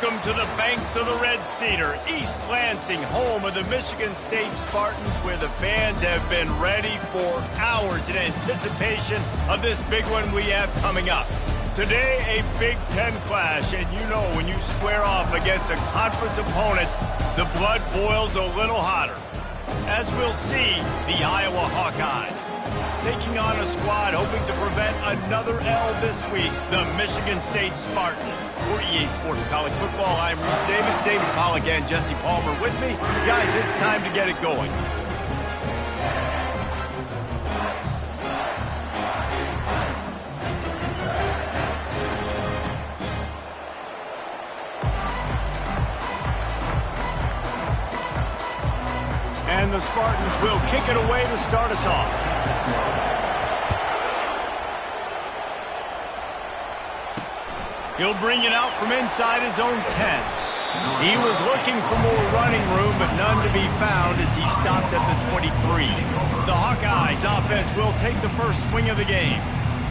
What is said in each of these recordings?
Welcome to the banks of the Red Cedar, East Lansing, home of the Michigan State Spartans, where the fans have been ready for hours in anticipation of this big one we have coming up. Today, a Big Ten clash, and you know when you square off against a conference opponent, the blood boils a little hotter. As we'll see, the Iowa Hawkeyes taking on a squad hoping to prevent another L this week, the Michigan State Spartans. For EA Sports College Football, I'm Reese Davis, David Pollack, and Jesse Palmer with me. Guys, it's time to get it going. And the Spartans will kick it away to start us off. He'll bring it out from inside his own 10. He was looking for more running room, but none to be found as he stopped at the 23. The Hawkeyes offense will take the first swing of the game.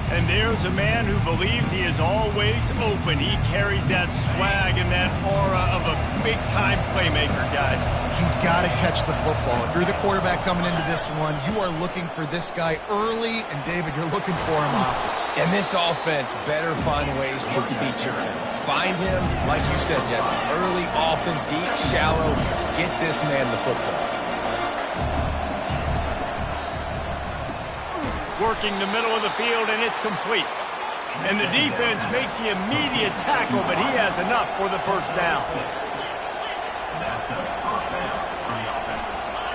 And there's a man who believes he is always open. He carries that swag and that aura of a big-time playmaker, guys. He's got to catch the football. If you're the quarterback coming into this one, you are looking for this guy early, and David, you're looking for him often. And this offense better find ways to feature him. Find him, like you said, Jesse, early, often, deep, shallow. Get this man the football. Working the middle of the field, and it's complete. And the defense makes the immediate tackle, but he has enough for the first down.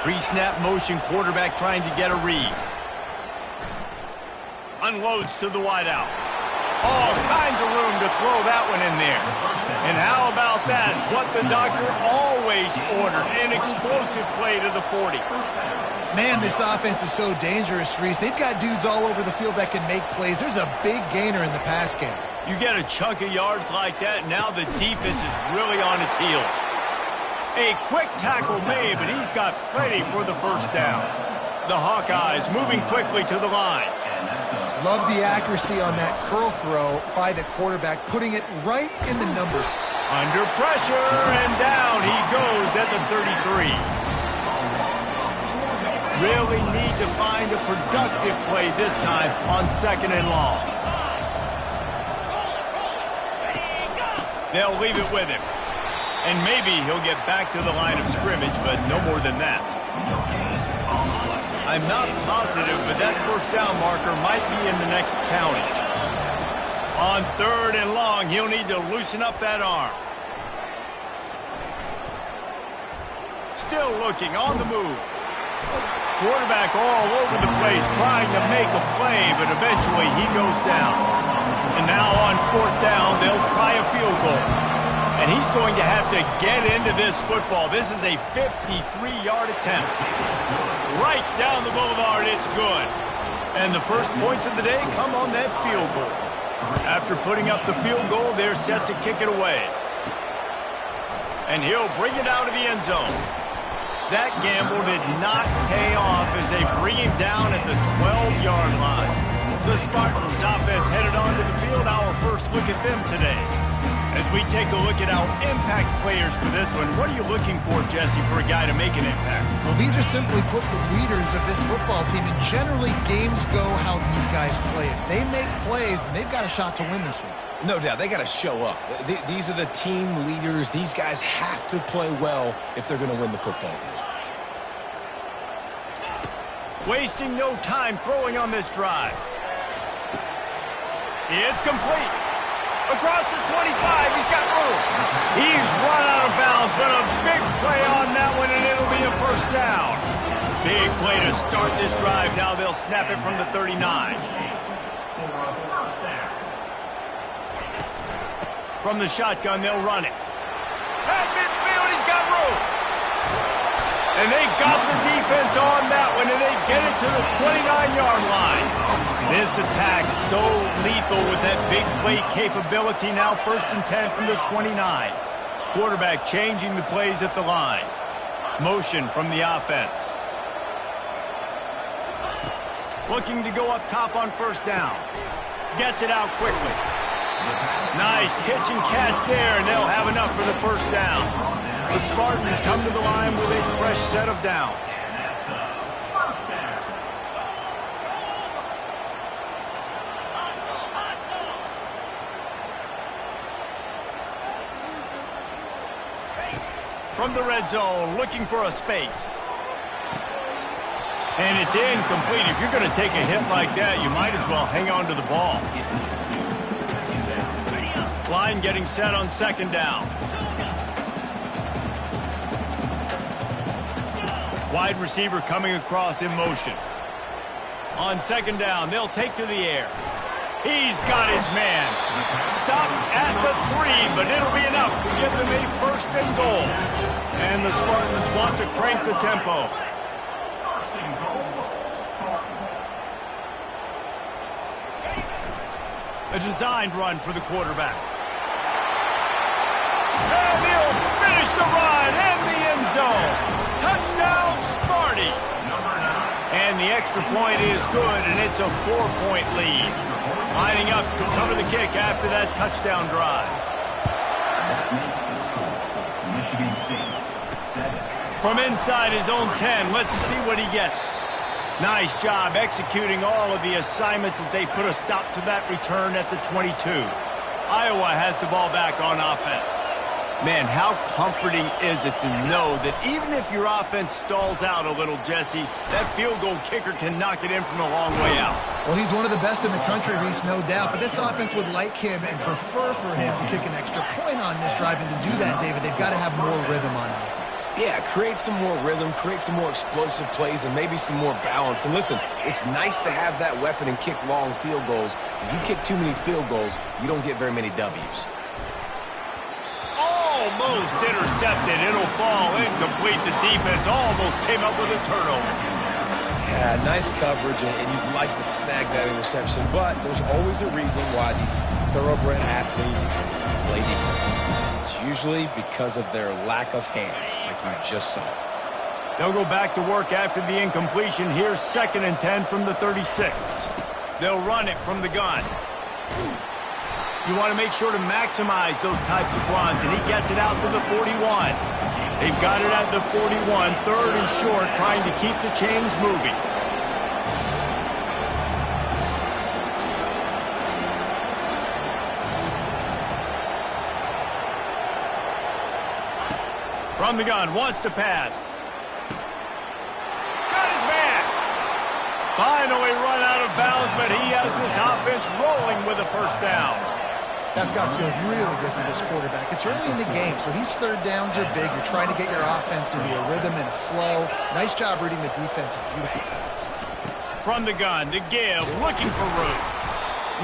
Pre-snap motion, quarterback trying to get a read. Unloads to the wideout. All kinds of room to throw that one in there. And how about that? What the doctor always ordered, an explosive play to the 40. Man, this offense is so dangerous, Reese. They've got dudes all over the field that can make plays. There's a big gainer in the pass game. You get a chunk of yards like that, now the defense is really on its heels. A quick tackle made, but he's got plenty for the first down. The Hawkeyes moving quickly to the line. Love the accuracy on that curl throw by the quarterback, putting it right in the number. Under pressure, and down he goes at the 33. Really need to find a productive play this time on 2nd and long. They'll leave it with him. And maybe he'll get back to the line of scrimmage, but no more than that. I'm not positive, but that first down marker might be in the next county. On 3rd and long, he'll need to loosen up that arm. Still looking, on the move. Quarterback all over the place trying to make a play, but eventually he goes down. And now on 4th down, they'll try a field goal. And he's going to have to get into this football. This is a 53-yard attempt. Right down the boulevard, it's good. And the first points of the day come on that field goal. After putting up the field goal, they're set to kick it away. And he'll bring it out of the end zone. That gamble did not pay off as they bring him down at the 12-yard line. The Spartans offense headed onto the field. Our first look at them today. As we take a look at our impact players for this one, what are you looking for, Jesse, for a guy to make an impact? Well, these are simply put the leaders of this football team, and generally games go how these guys play. If they make plays, then they've got a shot to win this one. No doubt, they got to show up. These are the team leaders. These guys have to play well if they're going to win the football game. Wasting no time throwing on this drive. It's complete. Across the 25, he's got room. He's run out of bounds, but a big play on that one, and it'll be a first down. Big play to start this drive. Now they'll snap it from the 39. From the shotgun, they'll run it. At midfield, he's got room. And they got the defense on that one, and they get it to the 29-yard line. This attack so lethal with that big play capability. Now 1st and 10 from the 29. Quarterback changing the plays at the line. Motion from the offense. Looking to go up top on 1st down. Gets it out quickly. Nice pitch and catch there, and they'll have enough for the first down. The Spartans come to the line with a fresh set of downs. From the red zone, looking for a space. And it's incomplete. If you're going to take a hit like that, you might as well hang on to the ball. Line getting set on second down. Wide receiver coming across in motion. On second down, they'll take to the air. He's got his man. Stopped at the 3, but it'll be enough to give them a first and goal. And the Spartans want to crank the tempo. A designed run for the quarterback. And he'll finish the run in the end zone. Touchdown, Sparty. And the extra point is good, and it's a 4-point lead. Lining up to cover the kick after that touchdown drive. From inside his own 10, let's see what he gets. Nice job executing all of the assignments as they put a stop to that return at the 22. Iowa has the ball back on offense. Man, how comforting is it to know that even if your offense stalls out a little, Jesse, that field goal kicker can knock it in from a long way out. Well, he's one of the best in the country, Reese, no doubt. But this offense would like him and prefer for him to kick an extra point on this drive. And to do that, David, they've got to have more rhythm on offense. Yeah, create some more rhythm, create some more explosive plays, and maybe some more balance. And listen, it's nice to have that weapon and kick long field goals. If you kick too many field goals, you don't get very many W's. Almost intercepted. It'll fall incomplete. The defense almost came up with a turnover. Yeah, nice coverage, and you'd like to snag that interception, but there's always a reason why these thoroughbred athletes play defense. It's usually because of their lack of hands, like you just saw. They'll go back to work after the incompletion. Here's 2nd and 10 from the 36. They'll run it from the gun. You want to make sure to maximize those types of runs, and he gets it out to the 41. They've got it at the 41, 3rd and short, trying to keep the chains moving. From the gun, wants to pass. Got his man. Finally run out of bounds, but he has this offense rolling with a first down. That's got to feel really good for this quarterback. It's early in the game, so these third downs are big. You're trying to get your offense into a rhythm and a flow. Nice job reading the defense. Beautiful pass. From the gun, to give, looking for room.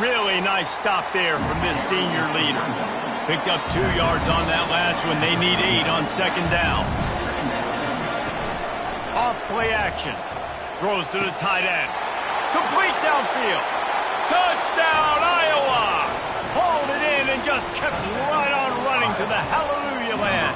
Really nice stop there from this senior leader. Picked up 2 yards on that last one. They need 8 on second down. Off play action. Throws to the tight end. Complete downfield. Touchdown, Iowa! Hauled it in and just kept right on running to the hallelujah land.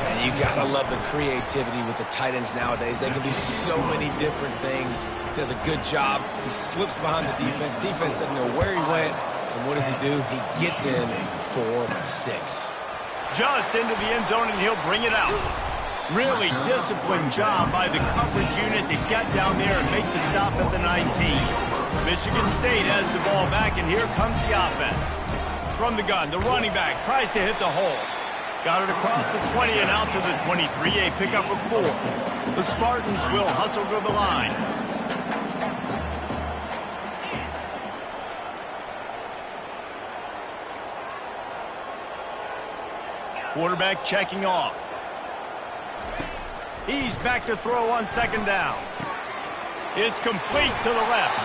And you gotta love the creativity with the tight ends nowadays. They can do so many different things. Does a good job. He slips behind the defense. Defense doesn't know where he went. And what does he do? He gets in for 6. Just into the end zone, and he'll bring it out. Really disciplined job by the coverage unit to get down there and make the stop at the 19. Michigan State has the ball back, and here comes the offense. From the gun, the running back tries to hit the hole. Got it across the 20 and out to the 23, a pickup of 4. The Spartans will hustle to the line. Quarterback checking off. He's back to throw on second down. It's complete to the left.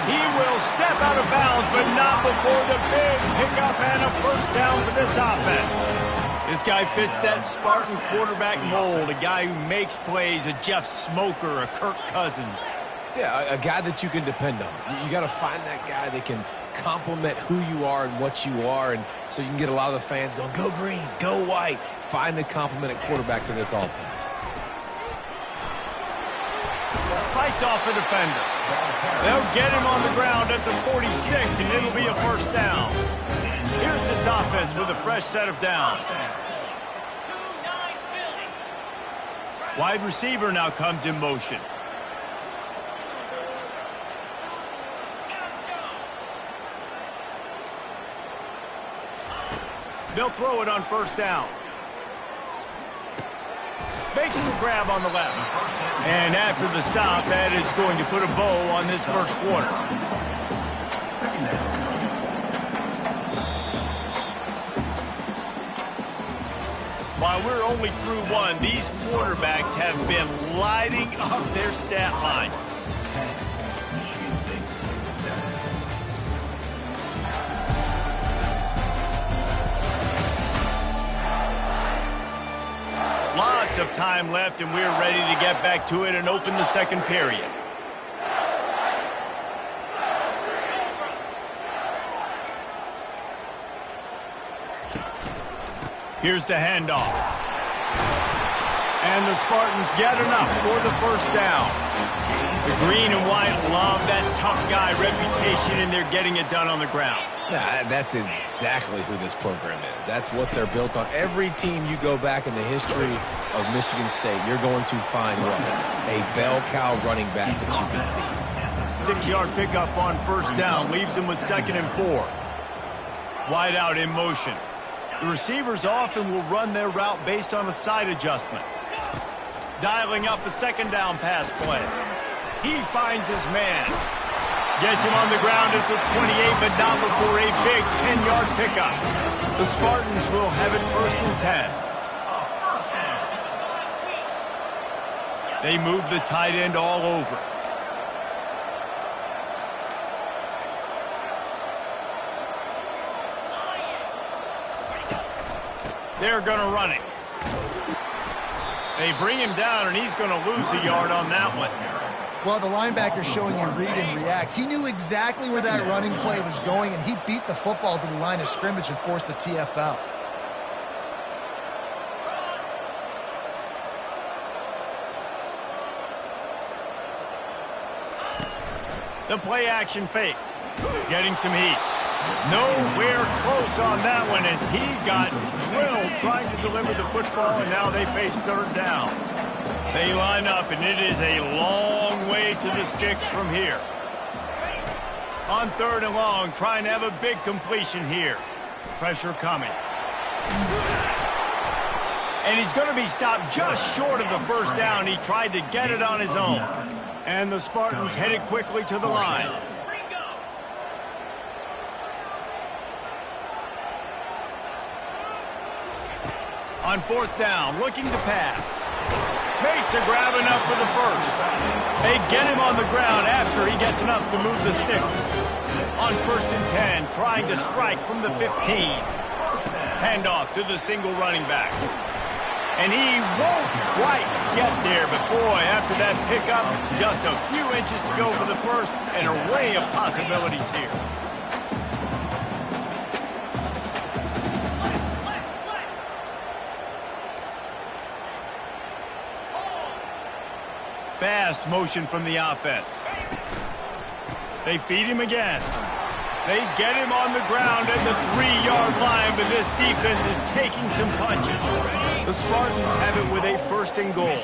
He will step out of bounds, but not before the big pickup and a first down for this offense. This guy fits that Spartan quarterback mold, a guy who makes plays, a Jeff Smoker, a Kirk Cousins. Yeah, a guy that you can depend on. You got to find that guy that can complement who you are and what you are, and so you can get a lot of the fans going, go green, go white. Find the complement at quarterback to this offense. Fights off a defender. They'll get him on the ground at the 46, and it'll be a first down. Here's this offense with a fresh set of downs. Wide receiver now comes in motion. They'll throw it on first down. Makes the grab on the left. And after the stop, that is going to put a bow on this first quarter. While we're only through one, these quarterbacks have been lighting up their stat line. Lots of time left, and we're ready to get back to it and open the second period. Here's the handoff. And the Spartans get enough for the first down. The green and white love that tough guy reputation, and they're getting it done on the ground. Nah, that's exactly who this program is. That's what they're built on. Every team you go back in the history of Michigan State, you're going to find what? A bell cow running back that you can feed. 6-yard pickup on first down leaves them with 2nd and 4. Wide out in motion. The receivers often will run their route based on a side adjustment. Dialing up a 2nd down pass play. He finds his man. Gets him on the ground at the 28, but not before a big 10-yard pickup. The Spartans will have it 1st and 10. They move the tight end all over. They're going to run it. They bring him down, and he's going to lose a yard on that one. Well, the linebacker's showing you read and react. He knew exactly where that running play was going, and he beat the football to the line of scrimmage and forced the TFL. The play action fake. Getting some heat. Nowhere close on that one as he got drilled trying to deliver the football, and now they face 3rd down. They line up, and it is a long way to the sticks from here. On 3rd and long, trying to have a big completion here. Pressure coming. And he's going to be stopped just short of the first down. He tried to get it on his own. And the Spartans headed quickly to the line. On 4th down, looking to pass. Makes a grab enough for the first. They get him on the ground after he gets enough to move the sticks. On 1st and 10, trying to strike from the 15. Handoff to the single running back. And he won't quite get there, but boy, after that pickup, just a few inches to go for the first, an array of possibilities here. Fast motion from the offense. They feed him again. They get him on the ground at the 3-yard line, but this defense is taking some punches. The Spartans have it with a 1st and goal.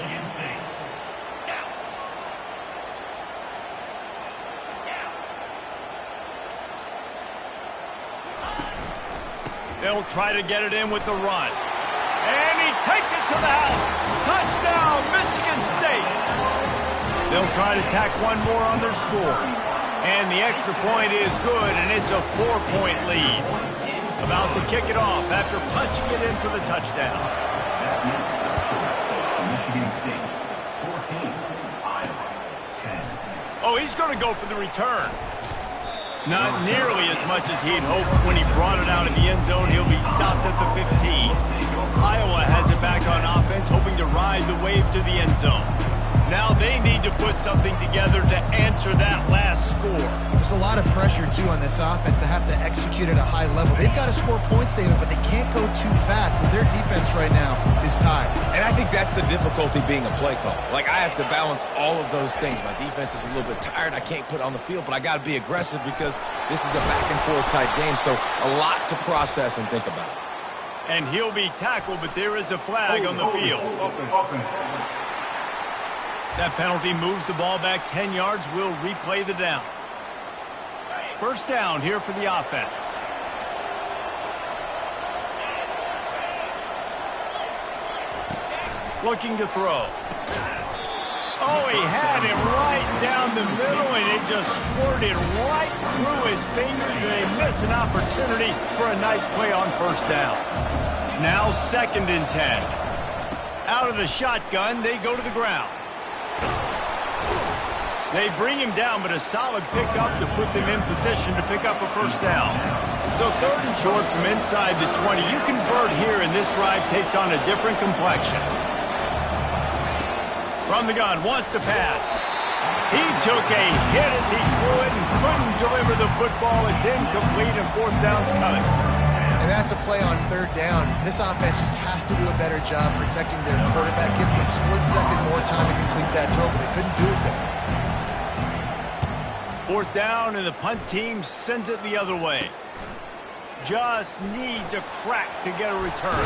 They'll try to get it in with the run. And he takes it to the house. Touchdown, Michigan State. They'll try to tack one more on their score. And the extra point is good, and it's a 4-point lead. About to kick it off after punching it in for the touchdown. Michigan State, 14, Iowa, 10. Oh, he's going to go for the return. Not nearly as much as he'd hoped when he brought it out of the end zone. He'll be stopped at the 15. Iowa has it back on offense, hoping to ride the wave to the end zone. Now they need to put something together to answer that last score. There's a lot of pressure, too, on this offense to have to execute at a high level. They've got to score points, David, but they can't go too fast because their defense right now is tired. And I think that's the difficulty being a play call. Like, I have to balance all of those things. My defense is a little bit tired. I can't put it on the field, but I got to be aggressive because this is a back-and-forth type game, so a lot to process and think about. And he'll be tackled, but there is a flag on the field. That penalty moves the ball back 10 yards. We'll replay the down. First down here for the offense. Looking to throw. Oh, he had it right down the middle, and it just squirted right through his fingers, and they missed an opportunity for a nice play on first down. Now 2nd and 10. Out of the shotgun, they go to the ground. They bring him down, but a solid pickup to put them in position to pick up a first down. So 3rd and short from inside the 20. You convert here, and this drive takes on a different complexion. From the gun, wants to pass. He took a hit as he threw it and couldn't deliver the football. It's incomplete, and 4th down's coming. And that's a play on 3rd down. This offense just has to do a better job protecting their quarterback, give him a split second more time to complete that throw, but they couldn't do it there. 4th down, and the punt team sends it the other way. Just needs a crack to get a return.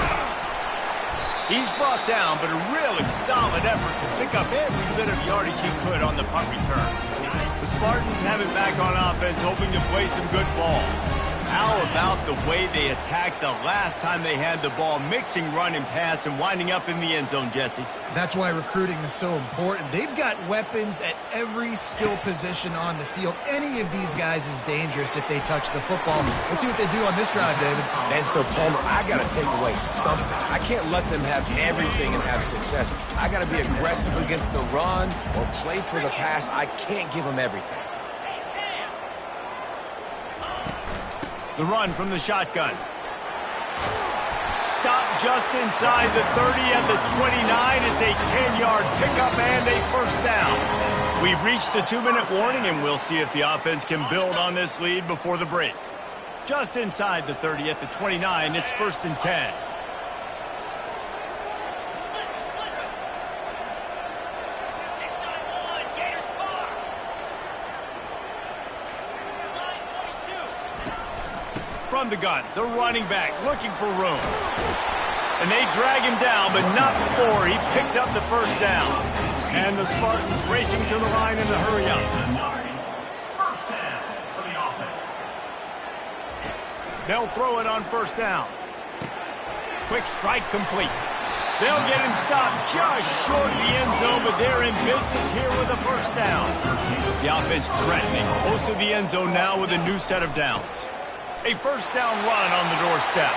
He's brought down, but a really solid effort to pick up every bit of yardage he could on the punt return. The Spartans have it back on offense, hoping to play some good ball. How about the way they attacked the last time they had the ball, mixing run and pass and winding up in the end zone, Jesse? That's why recruiting is so important. They've got weapons at every skill position on the field. Any of these guys is dangerous if they touch the football. Let's see what they do on this drive, David. And so, Palmer, I got to take away something. I can't let them have everything and have success. I got to be aggressive against the run or play for the pass. I can't give them everything. The run from the shotgun. Stop just inside the 30 and the 29. It's a 10-yard pickup and a first down. We've reached the 2-minute warning, and we'll see if the offense can build on this lead before the break. Just inside the 30 at the 29, it's 1st and 10. From the gun, the running back looking for room. And they drag him down, but not before he picks up the first down. And the Spartans racing to the line in the hurry up. First down for the offense. They'll throw it on first down. Quick strike complete. They'll get him stopped just short of the end zone, but they're in business here with a first down. The offense threatening, close to the end zone now with a new set of downs. A first down run on the doorstep.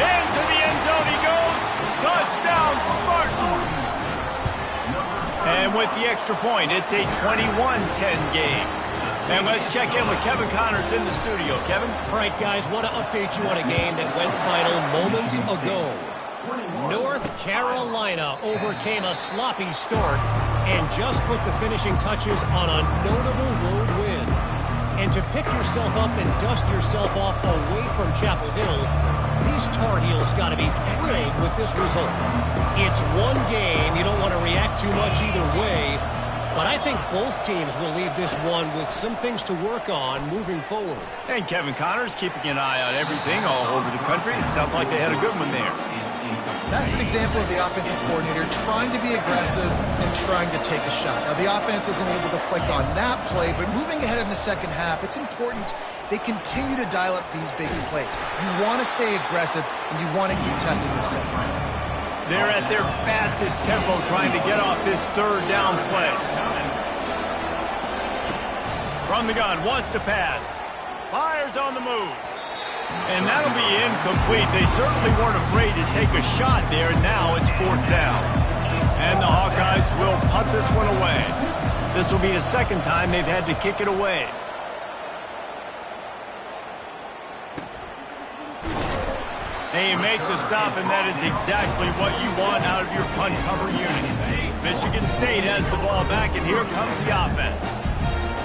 Into the end zone he goes. Touchdown, Spartans. And with the extra point, it's a 21-10 game. And let's check in with Kevin Connors in the studio. Kevin? All right, guys, want to update you on a game that went final moments ago. North Carolina overcame a sloppy start and just put the finishing touches on a notable road win. And to pick yourself up and dust yourself off away from Chapel Hill, these Tar Heels got to be thrilled with this result. It's one game. You don't want to react too much either way. But I think both teams will leave this one with some things to work on moving forward. And Kevin Connors keeping an eye on everything all over the country. It sounds like they had a good one there. That's an example of the offensive coordinator trying to be aggressive and trying to take a shot. Now, the offense isn't able to click on that play, but moving ahead in the second half, it's important they continue to dial up these big plays. You want to stay aggressive, and you want to keep testing this set. They're at their fastest tempo trying to get off this third down play. From the gun, wants to pass. Fires on the move. And that'll be incomplete. They certainly weren't afraid to take a shot there. Now it's 4th down. And the Hawkeyes will punt this one away. This will be the second time they've had to kick it away. They make the stop, and that is exactly what you want out of your punt cover unit. Michigan State has the ball back, and here comes the offense.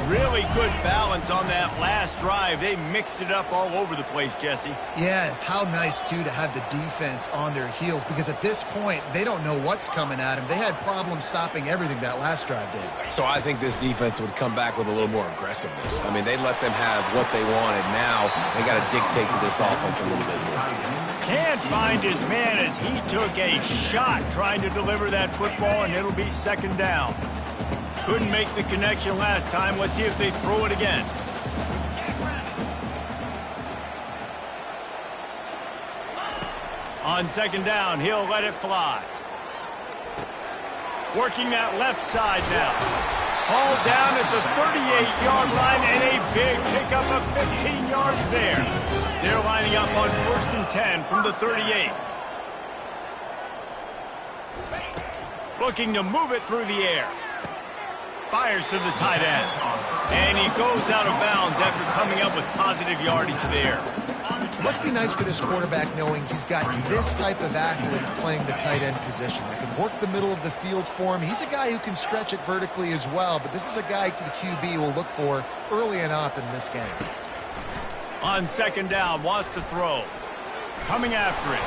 Really good balance on that last drive. They mixed it up all over the place, Jesse. Yeah, and how nice, too, to have the defense on their heels, because at this point, they don't know what's coming at them. They had problems stopping everything that last drive did. So I think this defense would come back with a little more aggressiveness. I mean, they let them have what they wanted. Now they got to dictate to this offense a little bit more. Can't find his man as he took a shot trying to deliver that football, and it'll be second down. Couldn't make the connection last time. Let's see if they throw it again. On second down, he'll let it fly. Working that left side now. All down at the 38-yard line, and a big pickup of 15 yards there. They're lining up on 1st and 10 from the 38. Looking to move it through the air. Fires to the tight end. And he goes out of bounds after coming up with positive yardage there. It must be nice for this quarterback knowing he's got this type of athlete playing the tight end position that can work the middle of the field for him. He's a guy who can stretch it vertically as well, but this is a guy the QB will look for early and often in this game. On second down, wants to throw. Coming after it.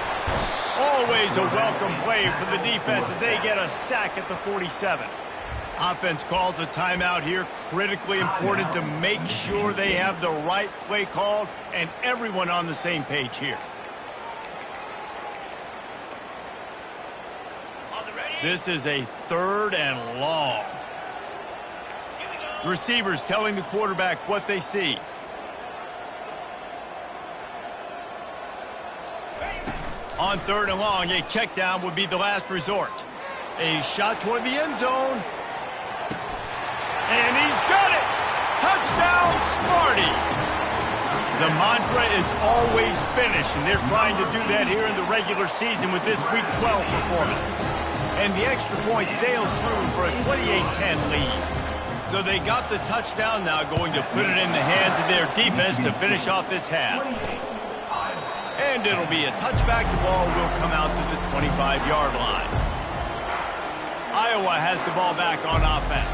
Always a welcome play for the defense as they get a sack at the 47. Offense calls a timeout here. Critically important to make sure they have the right play called and everyone on the same page here. This is a 3rd and long. Receivers telling the quarterback what they see. On 3rd and long, a check down would be the last resort. A shot toward the end zone. And he's got it! Touchdown, Smarty! The mantra is always finish, and they're trying to do that here in the regular season with this Week 12 performance. And the extra point sails through for a 28-10 lead. So they got the touchdown, now going to put it in the hands of their defense to finish off this half. And it'll be a touchback. The ball will come out to the 25-yard line. Iowa has the ball back on offense.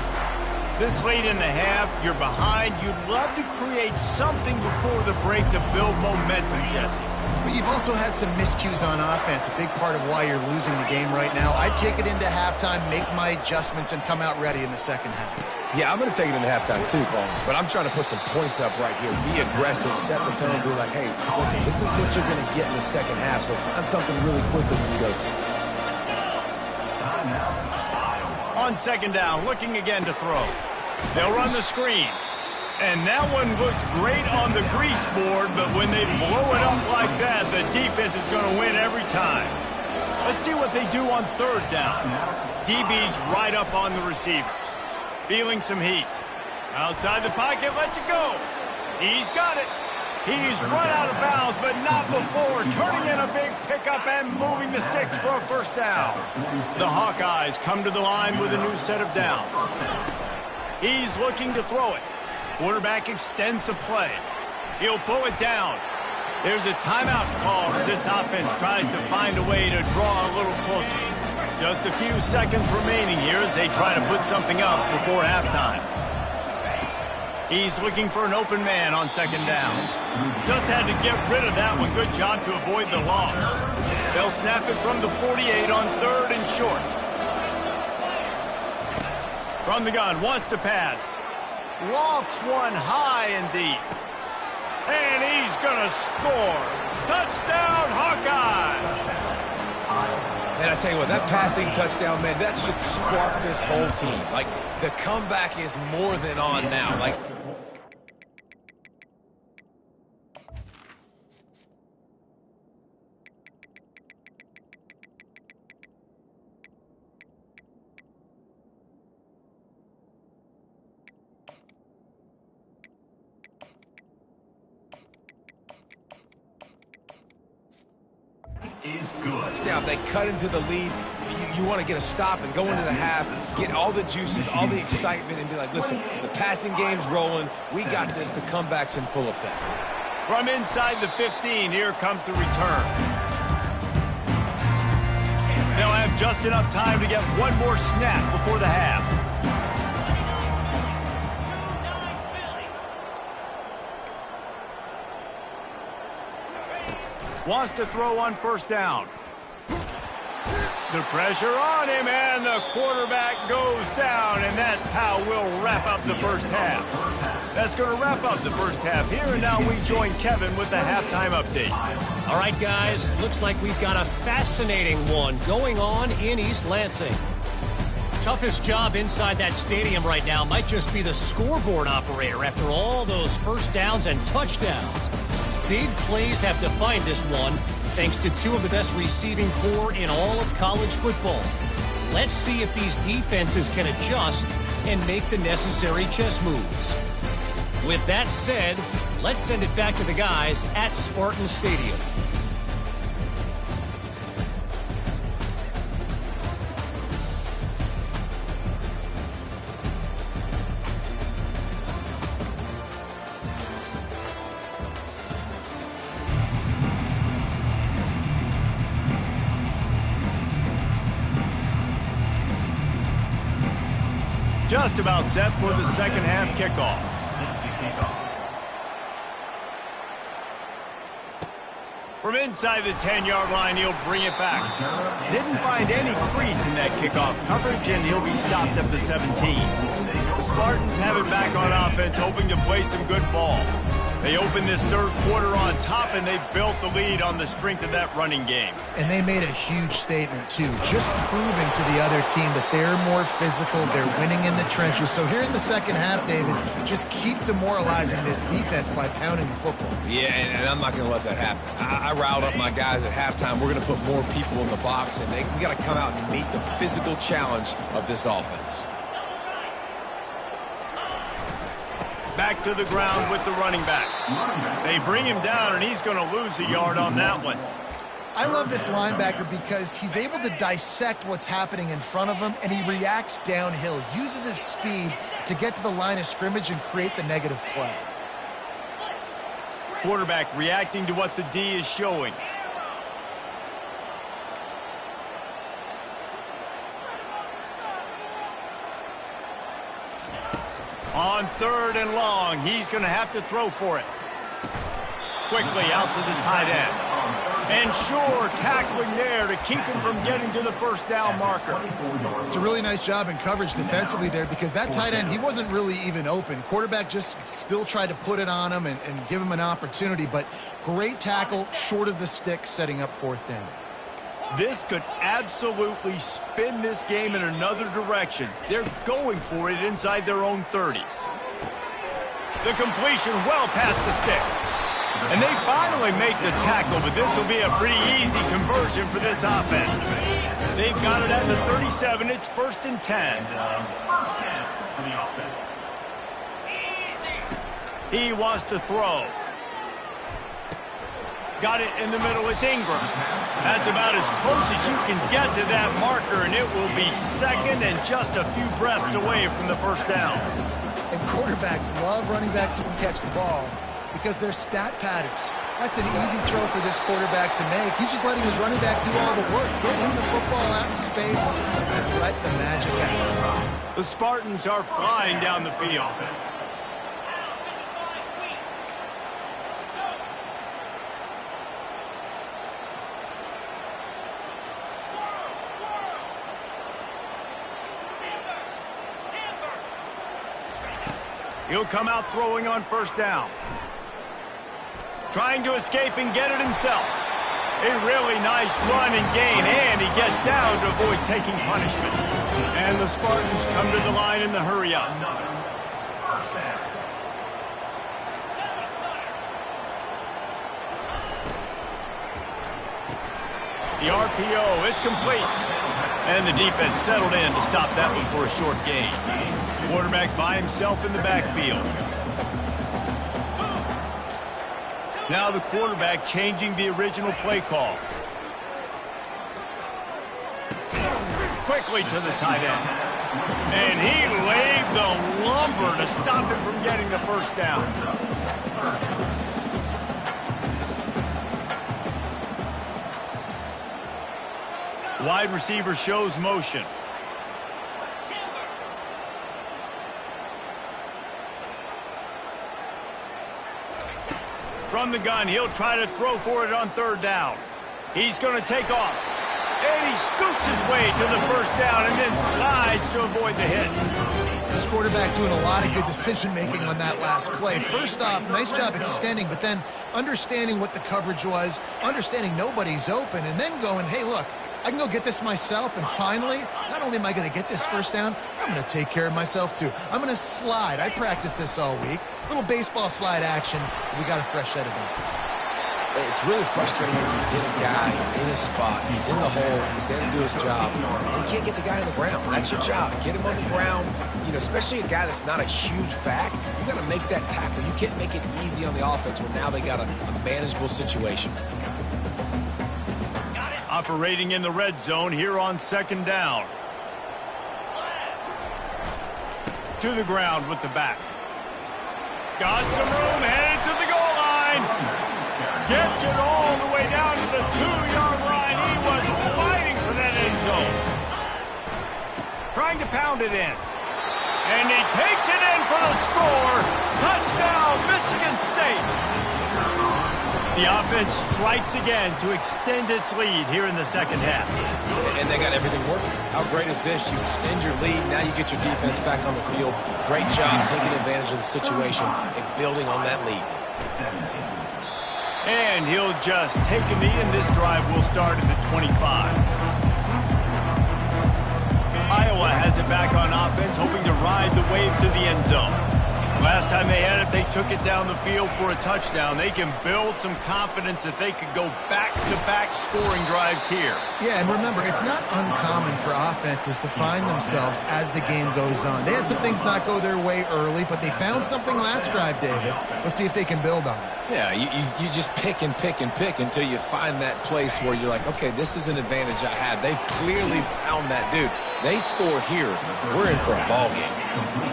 This late in the half, you're behind. You'd love to create something before the break to build momentum, Jesse. But you've also had some miscues on offense, a big part of why you're losing the game right now. I'd take it into halftime, make my adjustments, and come out ready in the second half. Yeah, I'm going to take it into halftime too, Paul. But I'm trying to put some points up right here. Be aggressive, set the tone, be like, hey, listen, this is what you're going to get in the second half, so find something really quickly when you go to. On second down, looking again to throw. They'll run the screen. And that one looked great on the grease board, but when they blow it up like that, the defense is going to win every time. Let's see what they do on 3rd down. DB's right up on the receivers. Feeling some heat. Outside the pocket, lets it go. He's got it. He's run out of bounds, but not before turning in a big pickup and moving the sticks for a 1st down. The Hawkeyes come to the line with a new set of downs. He's looking to throw it. Quarterback extends the play. He'll pull it down. There's a timeout call as this offense tries to find a way to draw a little closer. Just a few seconds remaining here as they try to put something up before halftime. He's looking for an open man on second down. Just had to get rid of that one. Good job to avoid the loss. They'll snap it from the 48 on 3rd and short. From the gun, wants to pass. Lofts one high and deep. And he's going to score. Touchdown, Hawkeye! Man, I tell you what, that passing touchdown, man, that should spark this whole team. Like, the comeback is more than on now. Like, is good. touchdown. They cut into the lead. You want to get a stop and go into the half, get all the juices, all the excitement, and be like, listen, the passing game's rolling. We got this. The comeback's in full effect. From inside the 15, here comes the return. They'll have just enough time to get one more snap before the half. Wants to throw on first down. The pressure on him, and the quarterback goes down, and that's how we'll wrap up the first half. That's going to wrap up the first half here, and now we join Kevin with the halftime update. All right, guys, looks like we've got a fascinating one going on in East Lansing. Toughest job inside that stadium right now might just be the scoreboard operator after all those first downs and touchdowns. Big plays have defined this one, thanks to two of the best receiving corps in all of college football. Let's see if these defenses can adjust and make the necessary chess moves. With that said, let's send it back to the guys at Spartan Stadium. Just about set for the second half kickoff. From inside the 10-yard line, he'll bring it back. Didn't find any crease in that kickoff coverage, and he'll be stopped at the 17. The Spartans have it back on offense, hoping to play some good ball. They opened this third quarter on top, and they built the lead on the strength of that running game. And they made a huge statement, too, just proving to the other team that they're more physical, they're winning in the trenches. So here in the second half, David, just keep demoralizing this defense by pounding the football. Yeah, and I'm not going to let that happen. I riled up my guys at halftime. We're going to put more people in the box, and we got to come out and meet the physical challenge of this offense. Back to the ground with the running back. They bring him down, and he's going to lose a yard on that one. I love this linebacker because he's able to dissect what's happening in front of him, and he reacts downhill, uses his speed to get to the line of scrimmage and create the negative play. Quarterback reacting to what the D is showing. On third and long, he's going to have to throw for it. Quickly out to the tight end. And sure, tackling there to keep him from getting to the first down marker. It's a really nice job in coverage defensively there because that tight end, he wasn't really even open. Quarterback just still tried to put it on him and give him an opportunity, but great tackle short of the stick, setting up fourth down. This could absolutely spin this game in another direction. They're going for it inside their own 30. The completion well past the sticks. And they finally make the tackle, but this will be a pretty easy conversion for this offense. They've got it at the 37. It's 1st and 10. He wants to throw. Got it in the middle. It's Ingram. That's about as close as you can get to that marker, and it will be second and just a few breaths away from the first down. And quarterbacks love running backs who can catch the ball because they're stat patterns. That's an easy throw for this quarterback to make. He's just letting his running back do all the work. Get him the football out in space and let the magic happen. The Spartans are flying down the field. He'll come out throwing on first down. Trying to escape and get it himself. A really nice run and gain, and he gets down to avoid taking punishment. And the Spartans come to the line in the hurry up. The RPO, it's complete. And the defense settled in to stop that one for a short gain. Quarterback by himself in the backfield. Now the quarterback changing the original play call. Quickly to the tight end. And he laid the lumber to stop him from getting the first down. Wide receiver shows motion. From the gun, he'll try to throw for it on third down. He's going to take off. And he scoots his way to the first down and then slides to avoid the hit. This quarterback doing a lot of good decision-making on that last play. First off, nice job extending, but then understanding what the coverage was, understanding nobody's open, and then going, hey, look, I can go get this myself, and finally, not only am I going to get this first down, I'm going to take care of myself too. I'm going to slide. I practiced this all week. Little baseball slide action. We got a fresh set of downs. It's really frustrating when you get a guy in a spot. He's in the hole. He's there to do his job. And you can't get the guy on the ground. That's your job. Get him on the ground. You know, especially a guy that's not a huge back. You got to make that tackle. You can't make it easy on the offense where now they got a manageable situation. Operating in the red zone here on second down. To the ground with the back. Got some room, headed to the goal line. Gets it all the way down to the 2-yard line. He was fighting for that end zone. Trying to pound it in. And he takes it in for the score. Touchdown, Michigan State. The offense strikes again to extend its lead here in the second half. And they got everything working. How great is this? You extend your lead. Now you get your defense back on the field. Great job taking advantage of the situation and building on that lead. And he'll just take a knee, and this drive will start at the 25. Iowa has it back on offense, hoping to ride the wave to the end zone. Last time they had it, they took it down the field for a touchdown. They can build some confidence that they could go back-to-back scoring drives here. Yeah, and remember, it's not uncommon for offenses to find themselves as the game goes on. They had some things not go their way early, but they found something last drive, David. Let's see if they can build on it. Yeah, you just pick and pick and pick until you find that place where you're like, okay, this is an advantage I have. They clearly found that dude. They score here. We're in for a ball game.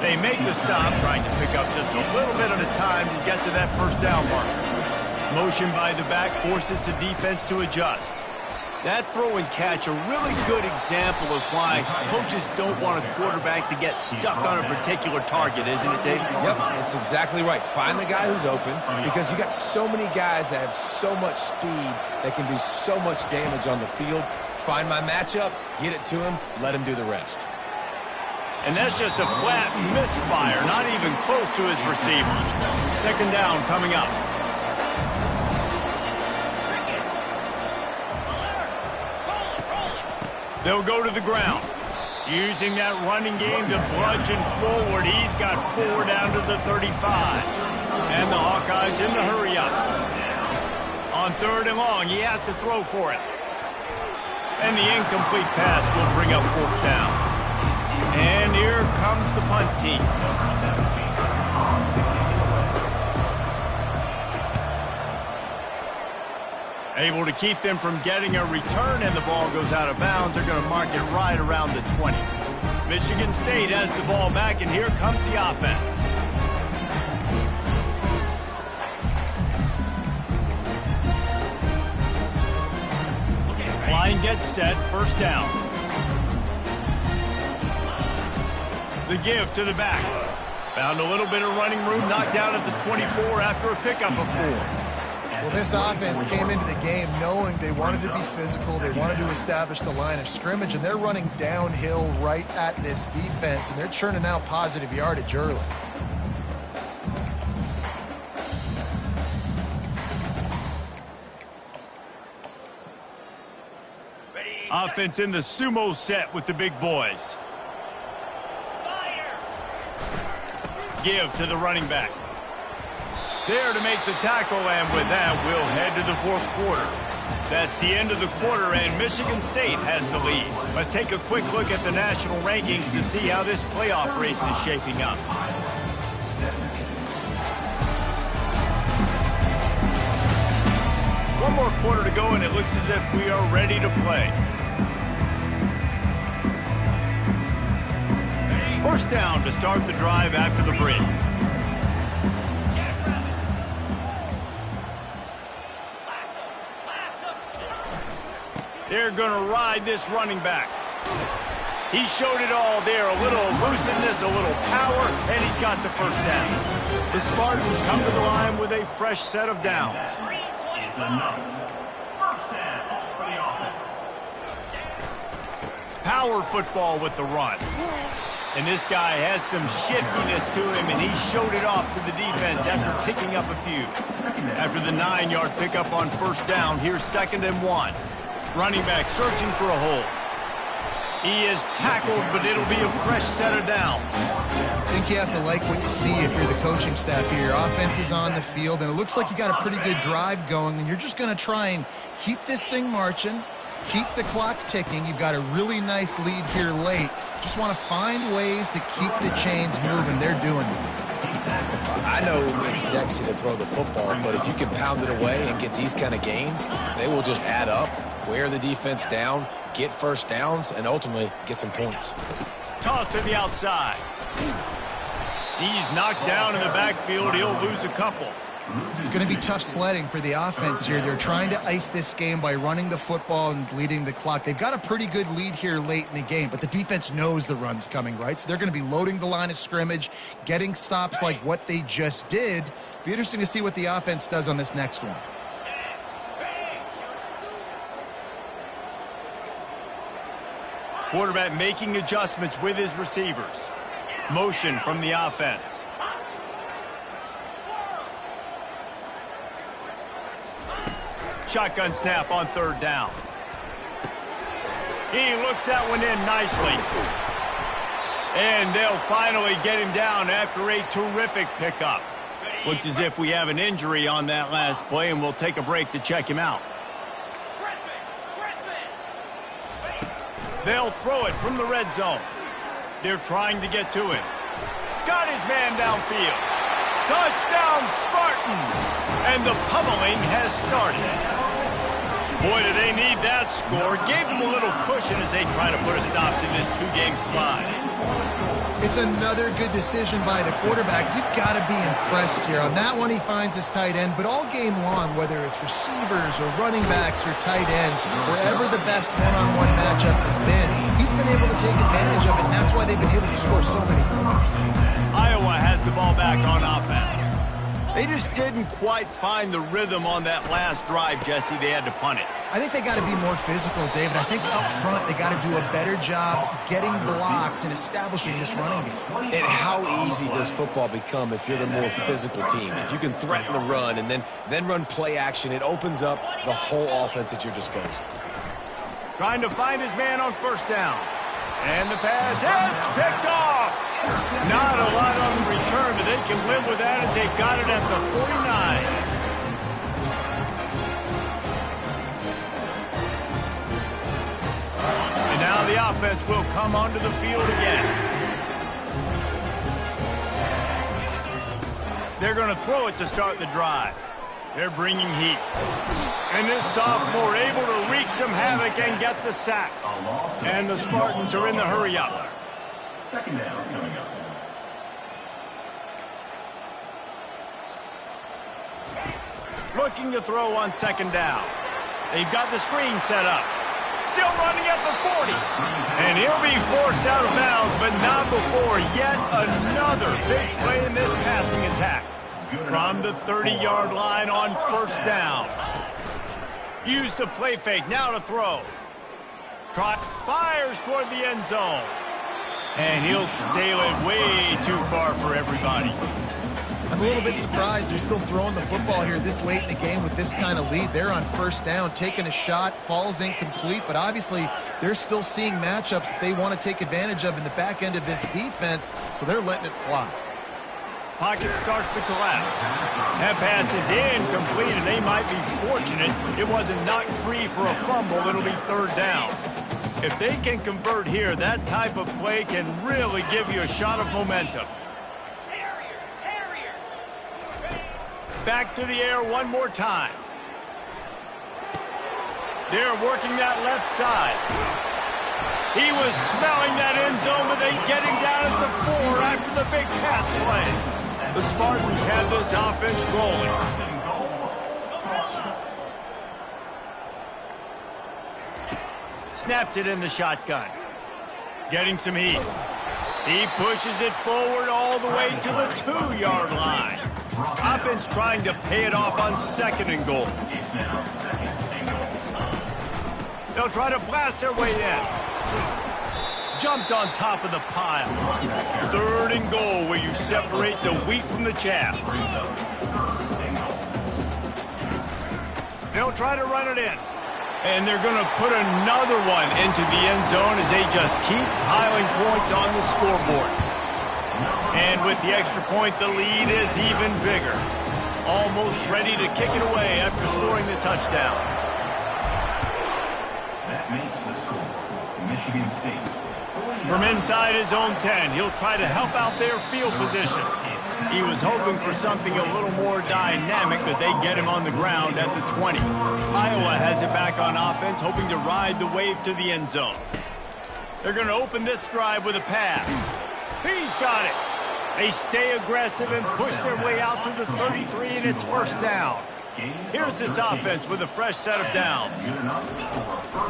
They make the stop, trying to pick up just a little bit at a time to get to that first down mark. Motion by the back forces the defense to adjust. That throw and catch, a really good example of why coaches don't want a quarterback to get stuck on a particular target, isn't it, Dave? Yep, that's exactly right. Find the guy who's open, because you got so many guys that have so much speed that can do so much damage on the field. Find my matchup, get it to him, let him do the rest. And that's just a flat misfire, not even close to his receiver. Second down coming up. They'll go to the ground. Using that running game to bludgeon forward. He's got 4 down to the 35. And the Hawkeyes in the hurry up. On third and long, he has to throw for it. And the incomplete pass will bring up fourth down. And here comes the punt team. Able to keep them from getting a return, and the ball goes out of bounds. They're going to mark it right around the 20. Michigan State has the ball back, and here comes the offense. Line gets set, first down. The give to the back. Found a little bit of running room, knocked down at the 24 after a pickup of 4. Well, this offense came into the game knowing they wanted to be physical, they wanted to establish the line of scrimmage, and they're running downhill right at this defense, and they're churning out positive yardage early. Offense in the sumo set with the big boys. Give to the running back. There to make the tackle, and with that, we'll head to the fourth quarter. That's the end of the quarter, and Michigan State has the lead. Let's take a quick look at the national rankings to see how this playoff race is shaping up. One more quarter to go, and it looks as if we are ready to play. First down to start the drive after the break. They're going to ride this running back. He showed it all there, a little elusiveness, a little power, and he's got the first down. The Spartans come to the line with a fresh set of downs. Is enough. First down for the offense. Power football with the run. And this guy has some shiftiness to him, and he showed it off to the defense after picking up a few. After the 9-yard pickup on first down, here's 2nd and 1. Running back searching for a hole. He is tackled, but it'll be a fresh set of downs. I think you have to like what you see if you're the coaching staff here. Your offense is on the field, and it looks like you got a pretty good drive going, and you're just going to try and keep this thing marching, keep the clock ticking. You've got a really nice lead here late. Just want to find ways to keep the chains moving. They're doing it. I know it's sexy to throw the football, but if you can pound it away and get these kind of gains, they will just add up, wear the defense down, get first downs, and ultimately get some points. Toss to the outside. He's knocked down in the backfield. He'll lose a couple. It's going to be tough sledding for the offense here. They're trying to ice this game by running the football and bleeding the clock. They've got a pretty good lead here late in the game, but the defense knows the run's coming, right? So they're going to be loading the line of scrimmage, getting stops like what they just did. Be interesting to see what the offense does on this next one. Quarterback making adjustments with his receivers. Motion from the offense. Shotgun snap on 3rd down. He looks that one in nicely. And they'll finally get him down after a terrific pickup. Looks as if we have an injury on that last play, and we'll take a break to check him out. They'll throw it from the red zone. They're trying to get to him. Got his man downfield. Touchdown, Spartans! And the pummeling has started. Boy, do they need that score. Gave them a little cushion as they try to put a stop to this 2-game slide. It's another good decision by the quarterback. You've got to be impressed here. On that one, he finds his tight end, but all game long, whether it's receivers or running backs or tight ends, wherever the best one-on-one matchup has been, he's been able to take advantage of it, and that's why they've been able to score so many points. Iowa has the ball back on offense. They just didn't quite find the rhythm on that last drive, Jesse. They had to punt it. I think they got to be more physical, David. I think up front they got to do a better job getting blocks and establishing this running game. And how easy does football become if you're the more physical team? If you can threaten the run and then run play action, it opens up the whole offense at your disposal. Trying to find his man on first down. And the pass is picked off. Not a lot on the return, but they can live with that as they got it at the 49. And now the offense will come onto the field again. They're going to throw it to start the drive. They're bringing heat. And this sophomore able to wreak some havoc and get the sack. And the Spartans are in the hurry-up. 2nd down coming up. Looking to throw on 2nd down. They've got the screen set up. Still running at the 40. And he'll be forced out of bounds, but not before yet another big play in this passing attack. From the 30-yard line on first down. Use the play fake, now to throw. Fires toward the end zone. And he'll sail it way too far for everybody. I'm a little bit surprised they're still throwing the football here this late in the game with this kind of lead. They're on first down, taking a shot, falls incomplete, but obviously they're still seeing matchups that they want to take advantage of in the back end of this defense, so they're letting it fly. Pocket starts to collapse. That pass is incomplete, and they might be fortunate it wasn't knocked free for a fumble. It'll be 3rd down. If they can convert here, that type of play can really give you a shot of momentum. Back to the air one more time. They're working that left side. He was smelling that end zone, but they get him down at the 4 after the big pass play. The Spartans have this offense rolling. Snapped it in the shotgun. Getting some heat. He pushes it forward all the way to the 2-yard line. Offense trying to pay it off on 2nd and goal. They'll try to blast their way in. Jumped on top of the pile. 3rd and goal where you separate the wheat from the chaff. They'll try to run it in. And they're going to put another one into the end zone as they just keep piling points on the scoreboard. And with the extra point, the lead is even bigger. Almost ready to kick it away after scoring the touchdown. That makes the score. Michigan State. From inside his own 10, he'll try to help out their field position. He was hoping for something a little more dynamic, but they get him on the ground at the 20. Iowa has it back on offense, hoping to ride the wave to the end zone. They're going to open this drive with a pass. He's got it. They stay aggressive and push their way out to the 33, and it's 1st down. Here's this offense with a fresh set of downs.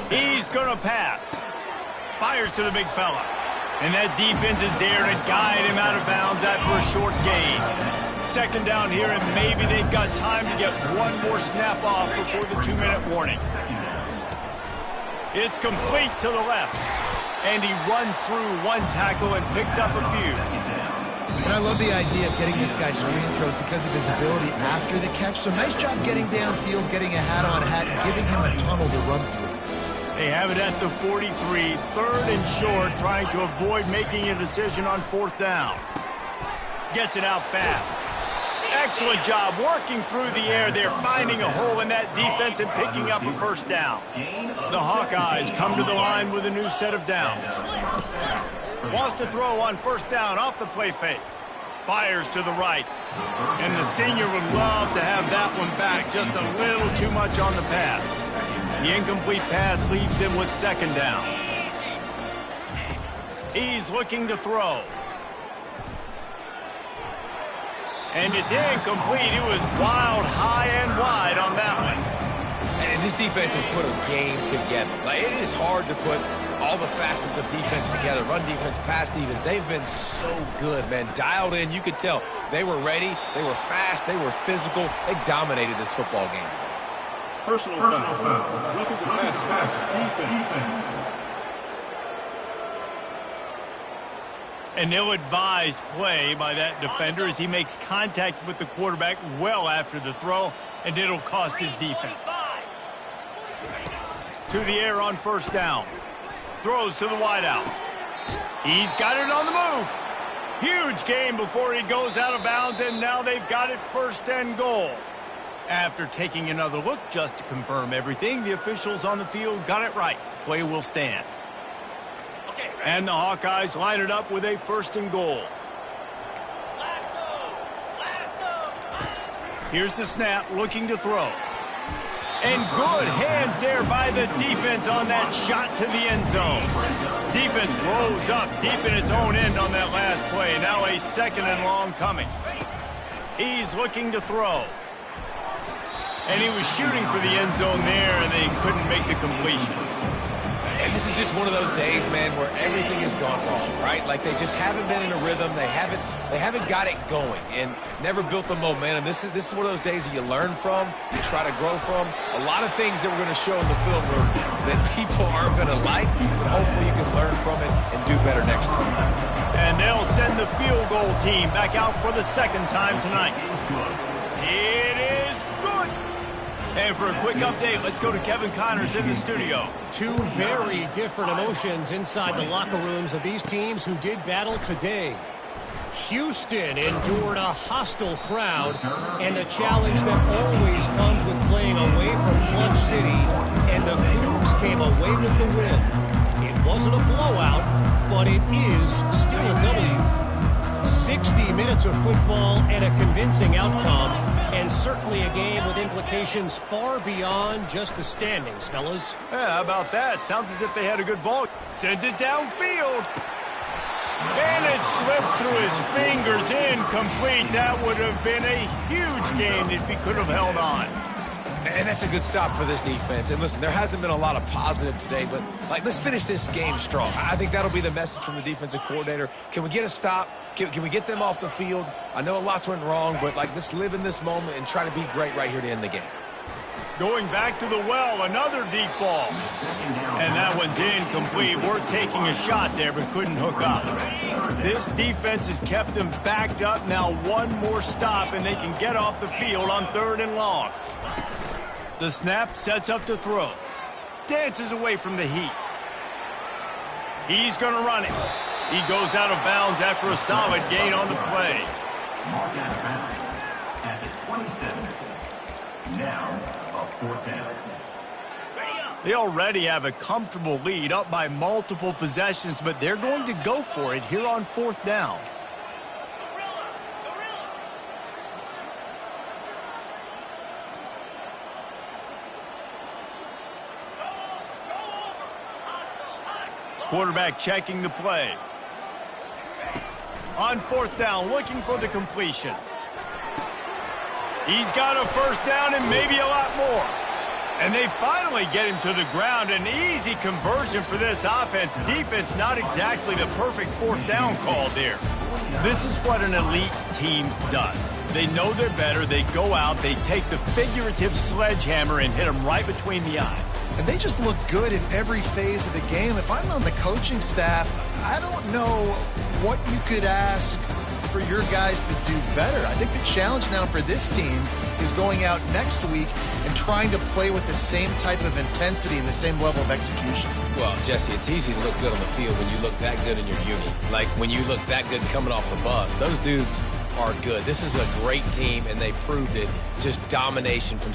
He's going to pass. Fires to the big fella. And that defense is there to guide him out of bounds after a short gain. 2nd down here, and maybe they've got time to get one more snap off before the 2-minute warning. It's complete to the left. And he runs through one tackle and picks up a few. And I love the idea of getting this guy screen throws because of his ability after the catch. So nice job getting downfield, getting a hat-on-hat, and giving him a tunnel to run through. They have it at the 43, 3rd and short, trying to avoid making a decision on 4th down. Gets it out fast. Excellent job working through the air. They're finding a hole in that defense and picking up a 1st down. The Hawkeyes come to the line with a new set of downs. Wants to throw on 1st down off the play fake. Fires to the right. And the senior would love to have that one back. Just a little too much on the pass. The incomplete pass leaves him with 2nd down. He's looking to throw. And it's incomplete. He was wild, high and wide on that one. And this defense has put a game together. Like, it is hard to put all the facets of defense together. Run defense, pass defense. They've been so good, man. Dialed in. You could tell they were ready. They were fast. They were physical. They dominated this football game today. Personal foul. Roughing the pass. Defense. An ill-advised play by that defender as he makes contact with the quarterback well after the throw, and it'll cost his defense. To the air on 1st down. Throws to the wideout. He's got it on the move. Huge gain before he goes out of bounds, and now they've got it 1st and goal. After taking another look just to confirm everything, the officials on the field got it right. The play will stand. And the Hawkeyes line it up with a 1st and goal. Here's the snap, looking to throw. And good hands there by the defense on that shot to the end zone. Defense rose up deep in its own end on that last play. Now a 2nd and long coming. He's looking to throw. And he was shooting for the end zone there, and they couldn't make the completion. And this is just one of those days, man, where everything has gone wrong, right? Like, they just haven't been in a rhythm. They haven't got it going and never built the momentum. This is one of those days that you learn from, you try to grow from. A lot of things that we're going to show in the film that people aren't going to like, but hopefully you can learn from it and do better next time. And they'll send the field goal team back out for the 2nd time tonight. It is good. And for a quick update, let's go to Kevin Connors in the studio. Two very different emotions inside the locker rooms of these teams who did battle today. Houston endured a hostile crowd and the challenge that always comes with playing away from Clutch City, and the Cougs came away with the win. It wasn't a blowout, but it is still a W. 60 minutes of football and a convincing outcome, and certainly a game with implications far beyond just the standings, fellas. Yeah, how about that? Sounds as if they had a good ball. Sends it downfield. And it slips through his fingers, incomplete. That would have been a huge gain if he could have held on. And that's a good stop for this defense. And listen, there hasn't been a lot of positive today, but, let's finish this game strong. I think that'll be the message from the defensive coordinator. Can we get a stop? Can we get them off the field? I know lots went wrong, but, let's live in this moment and try to be great right here to end the game. Going back to the well, another deep ball. And that one's incomplete. Worth taking a shot there, but couldn't hook up. This defense has kept them backed up. Now one more stop, and they can get off the field on 3rd and long. The snap sets up to throw. Dances away from the heat. He's going to run it. He goes out of bounds after a solid gain on the play. Mark out of bounds at the 27. Now, a 4th down. They already have a comfortable lead, up by multiple possessions, but they're going to go for it here on 4th down. Quarterback checking the play. On 4th down, looking for the completion. He's got a 1st down and maybe a lot more. And they finally get him to the ground. An easy conversion for this offense. Defense, not exactly the perfect 4th down call there. This is what an elite team does. They know they're better. They go out. They take the figurative sledgehammer and hit them right between the eyes. And they just look good in every phase of the game. If I'm on the coaching staff, I don't know what you could ask for your guys to do better. I think the challenge now for this team is going out next week and trying to play with the same type of intensity and the same level of execution. Well, Jesse, it's easy to look good on the field when you look that good in your uni. Like when you look that good coming off the bus. Those dudes are good. This is a great team, and they proved it. Just domination from